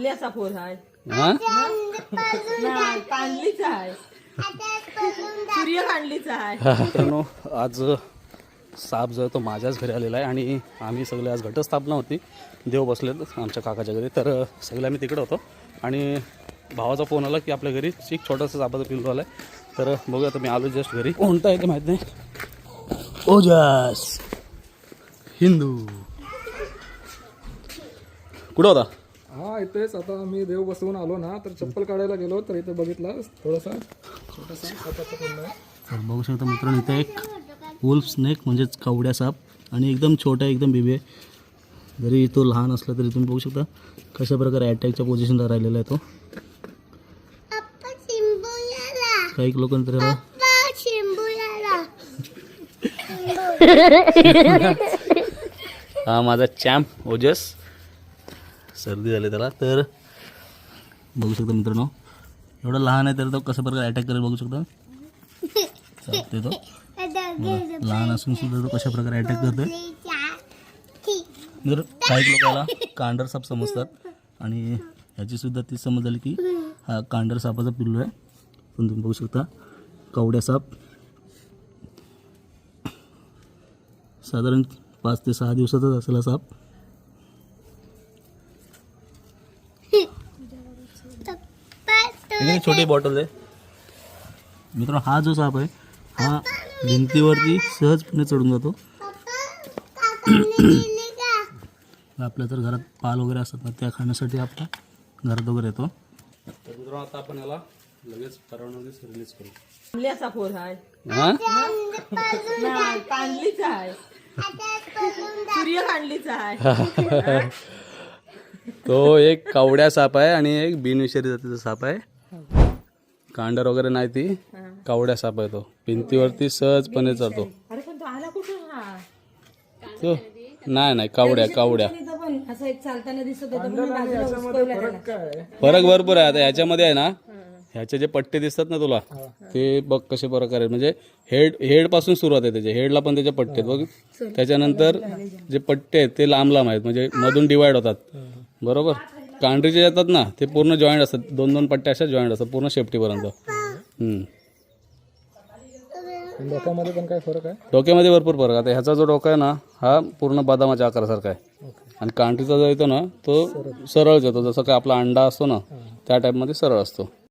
जांभल्या सापोर आहे हा नाही कांडलीचा आहे सूर्यकांडलीचा आहे मित्रांनो आज साप जो आहे तो माझ्याच घरी आलेला आहे आणि आम्ही सगळे आज घटस्थापना होती देव बसलेत आमच्या काकाच्या घरी तर सगळे आम्ही तिकडे होतो आणि भावाचा फोन आला की आपल्या घरी एक छोटासा सापाचा पिल्लू आला आहे तर बघूया आता मी आलो जस्ट घरी कोणता आहे ते माहीत नाही ओजस हिंदू कुठं होता हा इथेच आता मी देव बसवून आलो ना तर चप्पल काढायला गेलो तर इथे बघितला थोडासा छोटासा सापाचा पिल्लू आहे. तर बघू शकता मित्रांनो इथे एक वुल्फ स्नेक म्हणजेच कावड्या साप आणि एकदम छोटा एकदम बेबी आहे जरी तो लहान असला तरी तुम्ही बघू शकता कशा प्रकारे अटॅकच्या पोझिशनला राहिलेला आहे तो काही लोकांनी तर हा माझा चॅम्प ओजस सर्दी झाली त्याला तर बघू शकता मित्रांनो एवढा लहान आहे तर तो कशा प्रकारे अटॅक करेल बघू शकता चालते तो लहान असून सुद्धा तो कशा प्रकारे अटॅक करतोय तर काही लोकांना कांडर साप समजतात आणि ह्याची सुद्धा ती समज झाली की हा कांडर सापाचा पिल्लू आहे पण तुम्ही बघू शकता कावड्या साप साधारण 5 ते 6 दिवसाचाच असेल हा साप छोटी बॉटल आहे मित्रांनो हा जो साप आहे हा भिंतीवरती सहजपणे चढून जातो आपल्या तर घरात पाल वगैरे असतात ना त्या खाण्यासाठी आपल्या घरात वगैरे येतो तर मित्रांनो आता आपण याला लगेच परवानगीच रिलीज करू जांभल्या सापोर आहे हा नाही कांडलीचा आहे सूर्यकांडलीचा आहे तो एक कावड्या साप आहे आणि एक बिनविषारी जातीचा साप आहे कांडर वगैरे नाही ती कावड्या साप आहे तो भिंतीवरती सहजपणे चढतो अरे पण तो आला कुठून हा तो नाही कावड्या पण असं एक चालताना दिसत होतं म्हणून बाजूला उचकवलं त्याला. काय फरक भरपूर आहे आता ह्याच्यामध्ये आहे ना ह्याचे जे पट्टे दिसतात ना तुला ते बघ कसे प्रकारे म्हणजे हेड पासून सुरुवात आहे त्याचे हेडला पण त्याचे पट्टे आहेत बघ त्याच्यानंतर जे पट्टे आहेत ते लांब आहेत म्हणजे मधून डिवाइड होतात बरोबर कांडरीचे येतात ना ते पूर्ण जॉईंट असतात 2-2 पट्टे अशा जॉईंट असतात पूर्ण शेपटीपर्यंत डोक्यामध्ये पण काय फरक आहे डोक्यामध्ये भरपूर फरक आता ह्याचा जो डोका आहे ना हा पूर्ण बदामाच्या आकारासारखा आहे आणि कांडरीचा जो येतो ना तो सरळच येतो जसं काय आपला अंडा असतो ना त्या टाईपमध्ये सरळ असतो